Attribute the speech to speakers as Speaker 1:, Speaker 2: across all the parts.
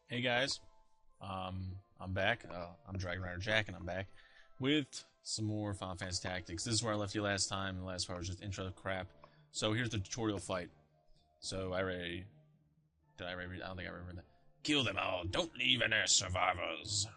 Speaker 1: Hey guys, I'm back. I'm Dragon Rider Jack, and I'm back with some more Final Fantasy Tactics. This is where I left you last time. The last part was just intro crap. So here's the tutorial fight. So I already did. I already. I don't think I remember that. Kill them all. Don't leave any survivors.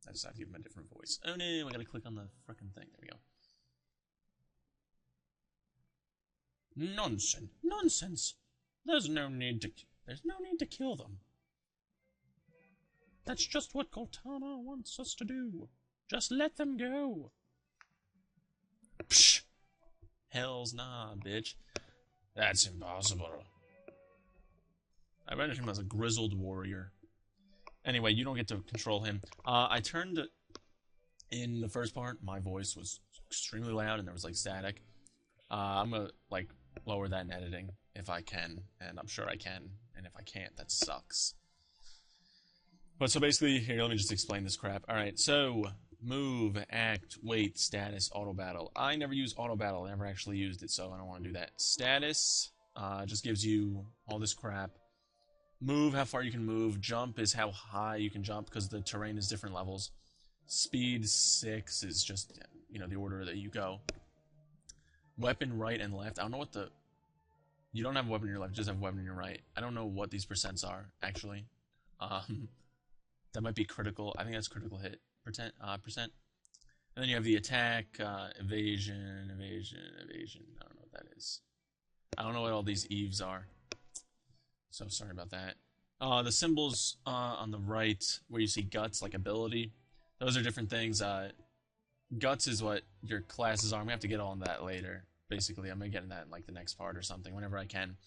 Speaker 1: I decided to give him a different voice. Oh no! I gotta click on the frickin' thing. There we go. Nonsense! Nonsense! There's no need to kill them. That's just what Cortana wants us to do. Just let them go. Psh! Hells nah, bitch. That's impossible. I read him as a grizzled warrior. Anyway, you don't get to control him. I turned in the first part. My voice was extremely loud and there was like static. I'm gonna like lower that in editing if I can, and I'm sure I can. And if I can't, that sucks. But so basically, here, let me just explain this crap. Alright, so, move, act, wait, status, auto battle. I never use auto battle, I never actually used it, so I don't want to do that. Status, just gives you all this crap. Move, how far you can move. Jump is how high you can jump, because the terrain is different levels. Speed 6 is just, you know, the order that you go. Weapon right and left. I don't know what the... You don't have a weapon in your left, you just have a weapon in your right. I don't know what these percents are, actually. That might be critical. I think that's critical hit percent. And then you have the attack, evasion. I don't know what that is. I don't know what all these eves are. So sorry about that. The symbols on the right, where you see guts, like ability, those are different things. Guts is what your classes are. I'm gonna have to get on that later. Basically, I'm gonna get in that in like the next part or something, whenever I can.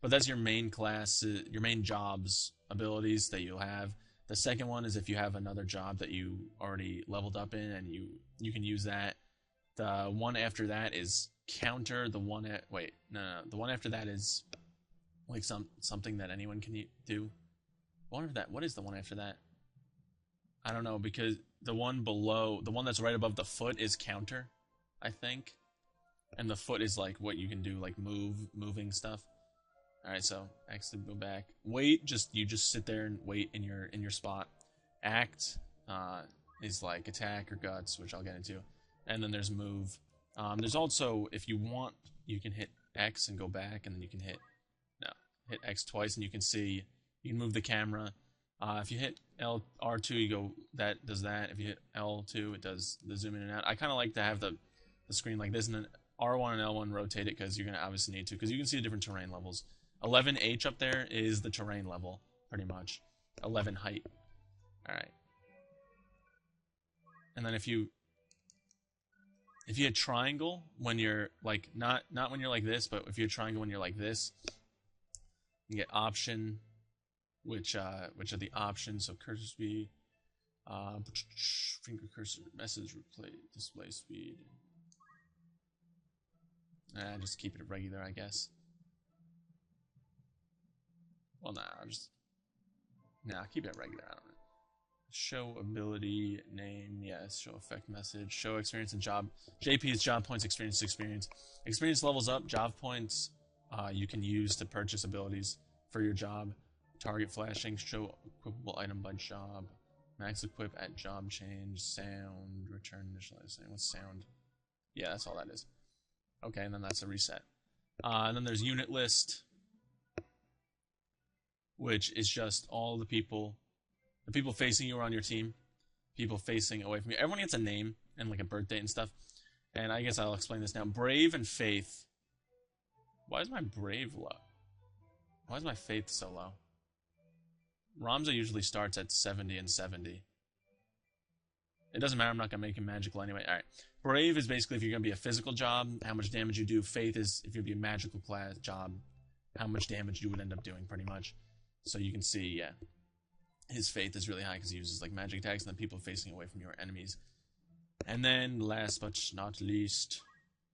Speaker 1: But that's your main class, your main jobs, abilities that you'll have. The second one is if you have another job that you already leveled up in, and you can use that. The one after that is counter. The one at the one after that is like something that anyone can do. What is the one after that? I don't know, because the one below, the one that's right above the foot is counter, I think, and the foot is like what you can do, like moving stuff. Alright, so X to go back. Wait, you just sit there and wait in your spot. Act is like attack or guts, which I'll get into. And then there's move. There's also, if you want, you can hit X and go back, and then you can hit X twice, and you can move the camera. If you hit R2, you go, that does that. If you hit L2, it does the zoom in and out. I kind of like to have the screen like this, and then R1 and L1 rotate it, because you're going to obviously need to, because you can see the different terrain levels. 11H up there is the terrain level, pretty much. 11 height. Alright. And then if you hit triangle when you're like, not when you're like this, but if you hit triangle when you're like this, you get option, which are the options. So cursor speed, finger cursor, message, replay, display speed. Just keep it regular, I guess. Well, I'll keep it regular. I don't know. Show ability, name, yes. Show effect message. Show experience and job. JP is job points, experience. Experience levels up. Job points you can use to purchase abilities for your job. Target flashing. Show equipable item by job. Max equip at job change. Sound. Return initialization. What's sound? Yeah, that's all that is. Okay, and then that's a reset. And then there's unit list, which is just all the people facing you are on your team, people facing away from you. Everyone gets a name and like a birth date and stuff. And I guess I'll explain this now. Brave and Faith. Why is my Brave low? Why is my Faith so low? Ramza usually starts at 70 and 70. It doesn't matter, I'm not going to make him magical anyway. Alright. Brave is basically if you're going to be a physical job, how much damage you do. Faith is if you're going to be a magical class job, how much damage you would end up doing, pretty much. So you can see, yeah, his faith is really high because he uses like magic attacks, and then people facing away from your enemies. And then, last but not least,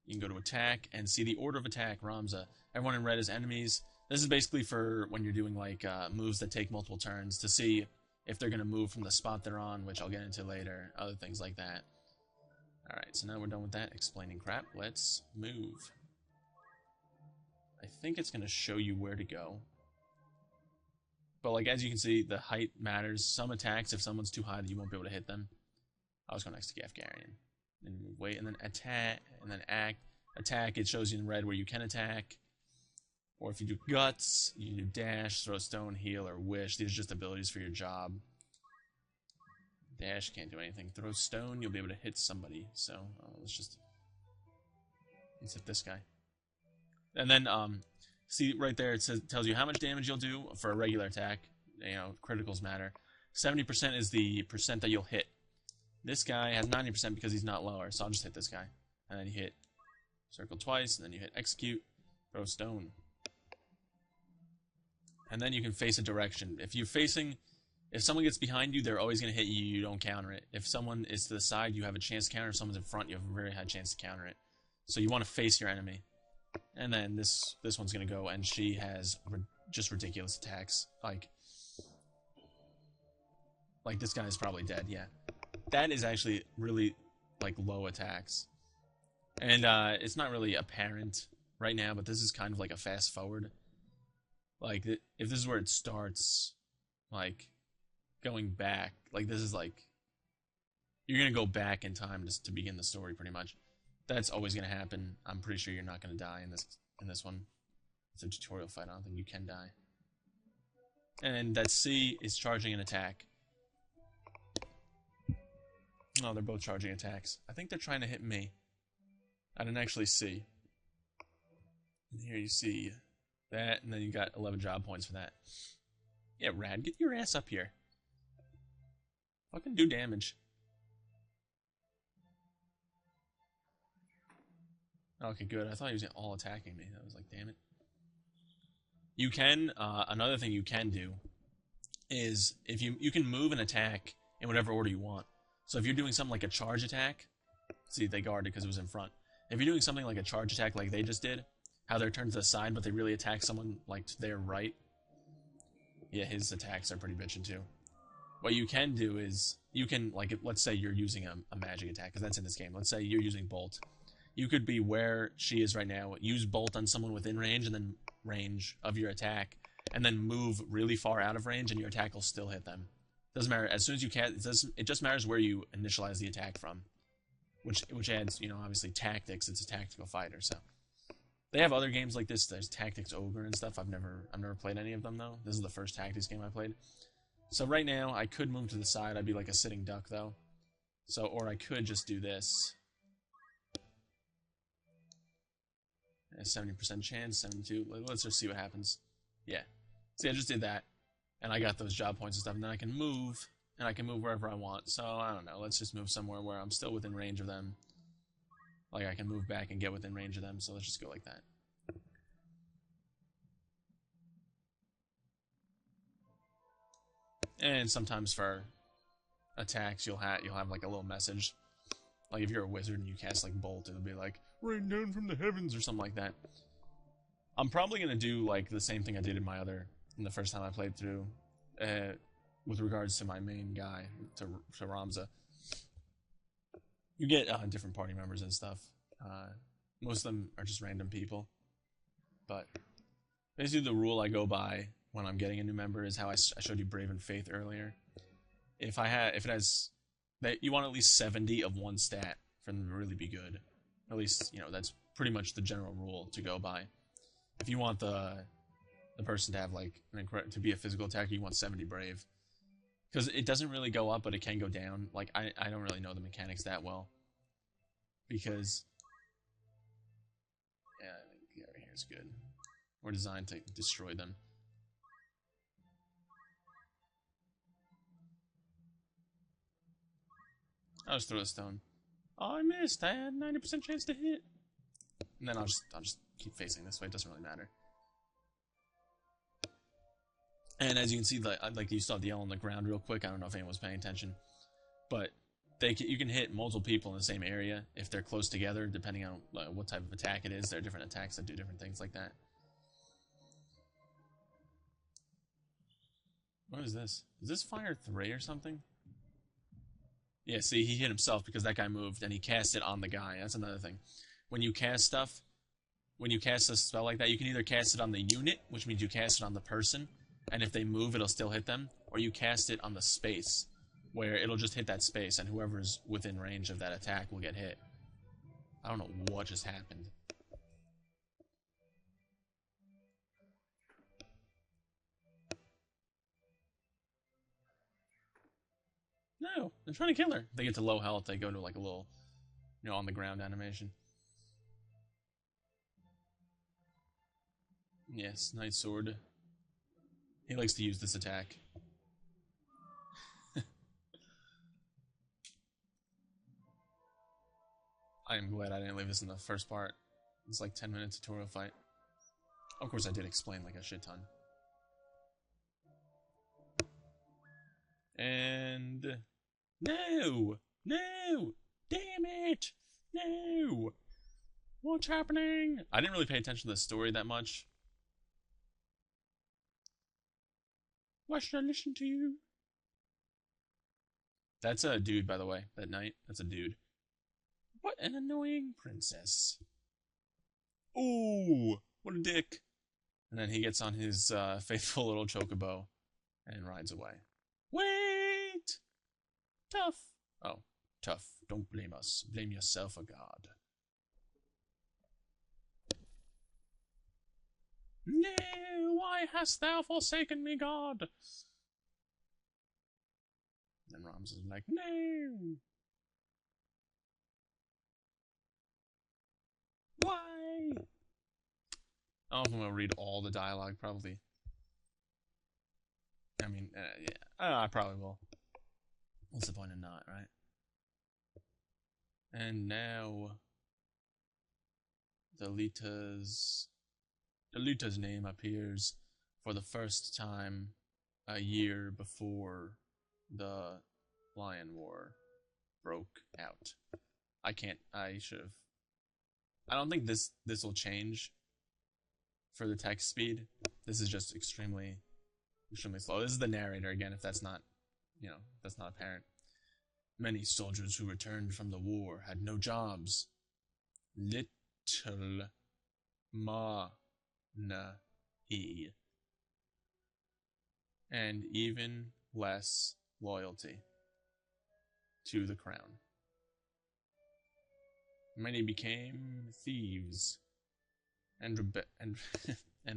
Speaker 1: you can go to attack and see the order of attack. Ramza. Everyone in red is enemies. This is basically for when you're doing like moves that take multiple turns, to see if they're going to move from the spot they're on, which I'll get into later. Other things like that. Alright, so now we're done with that explaining crap. Let's move. I think it's going to show you where to go. But like as you can see, the height matters. Some attacks, if someone's too high, you won't be able to hit them. I was going next to Gafgarian. Then wait, and then attack, and then act. Attack, it shows you in red where you can attack. Or if you do guts, you do dash, throw stone, heal, or wish. These are just abilities for your job. Dash can't do anything. Throw stone, you'll be able to hit somebody. So let's hit this guy. And then see right there, it tells you how much damage you'll do for a regular attack. You know, criticals matter. 70% is the percent that you'll hit. This guy has 90% because he's not lower, so I'll just hit this guy. And then you hit circle twice, and then you hit execute, throw stone. And then you can face a direction. If someone gets behind you, they're always going to hit you, you don't counter it. If someone is to the side, you have a chance to counter. If someone's in front, you have a very high chance to counter it. So you want to face your enemy. And then this one's going to go, and she has just ridiculous attacks. Like this guy is probably dead, yeah. That is actually really, like, low attacks. And it's not really apparent right now, but this is kind of like a fast forward. Like, if this is where it starts, like, going back, like, this is like, you're going to go back in time to begin the story, pretty much. That's always going to happen. I'm pretty sure you're not going to die in this one. It's a tutorial fight. I don't think you can die. And that C is charging an attack. Oh, they're both charging attacks. I think they're trying to hit me. I didn't actually see. And here you see that, and then you got 11 job points for that. Yeah, Rad, get your ass up here. Fucking do damage. Okay, good. I thought he was all attacking me. I was like, damn it. You can, another thing you can do is, if you can move and attack in whatever order you want. So if you're doing something like a charge attack, see, they guarded because it was in front. If you're doing something like a charge attack like they just did, how they're turned to the side, but they really attack someone like to their right, yeah, his attacks are pretty bitchin' too. What you can do is, you can, like, let's say you're using a magic attack, because that's in this game. Let's say you're using Bolt. You could be where she is right now, use Bolt on someone within range, and then range of your attack, and then move really far out of range, and your attack will still hit them. Doesn't matter. As soon as you can, it just matters where you initialize the attack from, which adds, you know, obviously tactics. It's a tactical fighter, so they have other games like this. There's Tactics Ogre and stuff. I've never played any of them though. This is the first Tactics game I played. So right now I could move to the side. I'd be like a sitting duck though. So, or I could just do this. A 70% chance, 72. Let's just see what happens. Yeah. See, I just did that. And I got those job points and stuff, and then I can move, and I can move wherever I want. So, I don't know, let's just move somewhere where I'm still within range of them. Like, I can move back and get within range of them, so let's just go like that. And sometimes for attacks, you'll have like a little message. Like, if you're a wizard and you cast, like, Bolt, it'll be like, rain down from the heavens, or something like that. I'm probably going to do, like, the same thing I did in the first time I played through, with regards to my main guy, to Ramza. You get different party members and stuff. Most of them are just random people. But basically the rule I go by when I'm getting a new member is how I showed you Brave and Faith earlier. If it has, you want at least 70 of one stat for them to really be good. At least, you know, that's pretty much the general rule to go by. If you want the person to have, like, to be a physical attacker, you want 70 Brave. Because it doesn't really go up, but it can go down. Like, I don't really know the mechanics that well. Because, yeah, I think right here is good. We're designed to destroy them. I'll just throw a stone. Oh, I missed. I had 90% chance to hit. And then I'll just keep facing this way. It doesn't really matter. And as you can see, like you saw the yellow on the ground real quick. I don't know if anyone was paying attention, but you can hit multiple people in the same area if they're close together, depending on what type of attack it is. There are different attacks that do different things like that. What is this? Is this Fire 3 or something? Yeah, see, he hit himself because that guy moved, and he cast it on the guy. That's another thing. When you cast a spell like that, you can either cast it on the unit, which means you cast it on the person, and if they move, it'll still hit them, or you cast it on the space, where it'll just hit that space, and whoever's within range of that attack will get hit. I don't know what just happened. No, they're trying to kill her. They get to low health, they go to like a little, on the ground animation. Yes, Night Sword. He likes to use this attack. I am glad I didn't leave this in the first part. It's like 10-minute tutorial fight. Of course I did explain like a shit ton. And... No! No! Damn it! No! What's happening? I didn't really pay attention to the story that much. Why should I listen to you? That's a dude, by the way. That knight. That's a dude. What an annoying princess. Ooh, what a dick. And then he gets on his faithful little chocobo and rides away. Wait! Tough. Oh, tough. Don't blame us. Blame yourself, a god. No, why hast thou forsaken me, God? Then Rams is like, no. Why? I don't know if I'm going to read all the dialogue, probably. I mean, yeah, I probably will. What's the point of not, right? And now, Delita's name appears for the first time a year before the Lion War broke out. I don't think this will change for the text speed. This is just extremely slow. This is the narrator again, if that's not, that's not apparent. Many soldiers who returned from the war had no jobs. Little money. And even less loyalty to the crown. Many became thieves and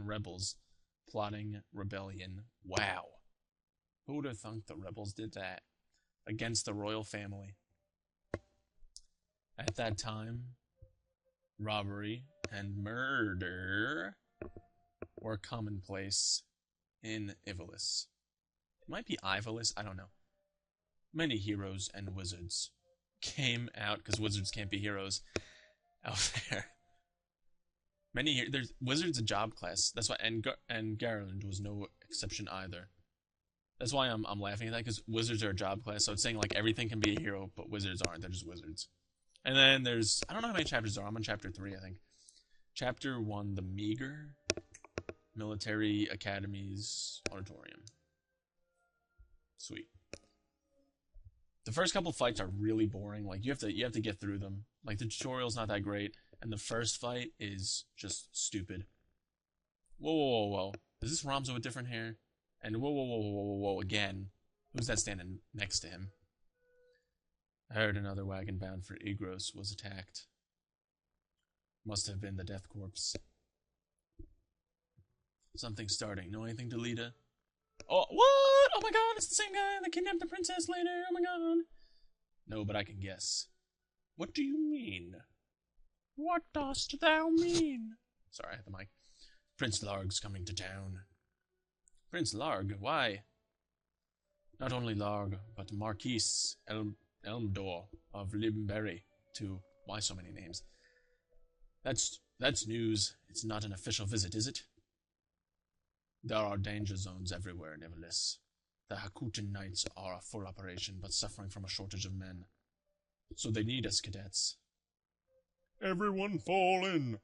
Speaker 1: rebels plotting rebellion. Wow. Who would have thunk the rebels did that against the royal family? At that time, robbery and murder were commonplace in Ivalice. It might be Ivalice, I don't know. Many heroes and wizards came out, because wizards can't be heroes out there. There's wizards a job class. That's why, and Garland was no exception either. That's why I'm laughing at that, because wizards are a job class, so it's saying like everything can be a hero, but wizards aren't. They're just wizards. And then there's, I don't know how many chapters there are. I'm on chapter 3, I think. Chapter 1, the Meager Military Academy's Auditorium. Sweet. The first couple fights are really boring. Like you have to get through them. Like the tutorial's not that great, and the first fight is just stupid. Whoa, whoa, whoa, whoa! Is this Ramzo with different hair? And whoa, whoa, whoa, whoa, whoa, whoa! Again, who's that standing next to him? I heard another wagon bound for Igros was attacked. Must have been the Death Corps. Something's starting. Know anything, Delita? Oh, what? Oh my god, it's the same guy that kidnapped the princess later. Oh my god. No, but I can guess. What do you mean? What dost thou mean? Sorry, I hit the mic. Prince Larg's coming to town. Prince Larg? Why? Not only Larg, but Marquis Elmdor of Limberry, too. Why so many names? That's news. It's not an official visit, is it? There are danger zones everywhere in Ivalice. The Hakutin Knights are a full operation, but suffering from a shortage of men. So they need us, cadets. Everyone fall in!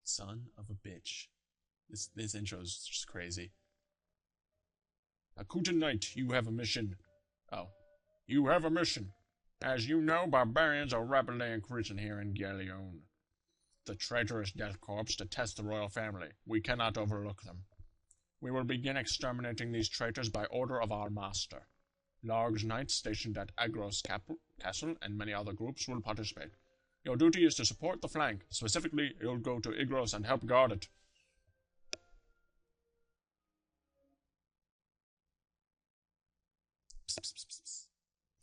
Speaker 1: Son of a bitch. This intro's just crazy. Hakutin Knight, you have a mission. Oh. You have a mission. As you know, barbarians are rapidly increasing here in Galleon. the traitorous Death Corps to test the royal family. We cannot overlook them. We will begin exterminating these traitors by order of our master. Large knights stationed at Agros Castle and many other groups will participate. Your duty is to support the flank. Specifically, you'll go to Igros and help guard it.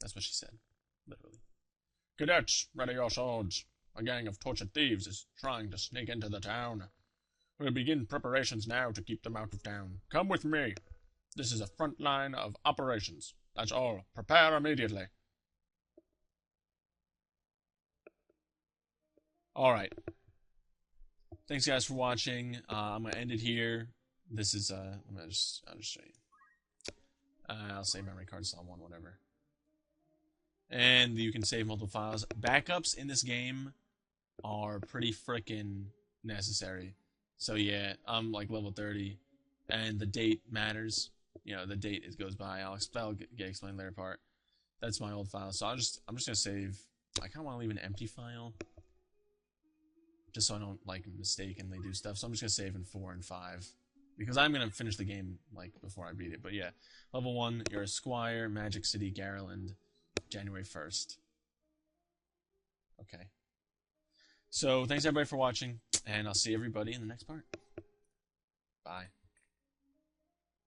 Speaker 1: That's what she said, literally. Cadets, ready your swords. A gang of tortured thieves is trying to sneak into the town. We'll begin preparations now to keep them out of town. Come with me. This is a front line of operations. That's all. Prepare immediately. Alright. Thanks guys for watching. I'm gonna end it here. This is I'll just show you. I'll save memory card, Psalm 1, whatever. And you can save multiple files. Backups in this game are pretty frickin' necessary. So yeah, I'm like level 30, and the date matters. You know, the date it goes by. That'll get explained later part. That's my old file. So I'm just gonna save. I kind of want to leave an empty file, just so I don't like mistakenly do stuff. So I'm just gonna save in 4 and 5. Because I'm going to finish the game, like, before I beat it. But yeah, level 1, you're a squire, Magic City, Garland, January 1st. Okay. So, thanks everybody for watching, and I'll see everybody in the next part. Bye.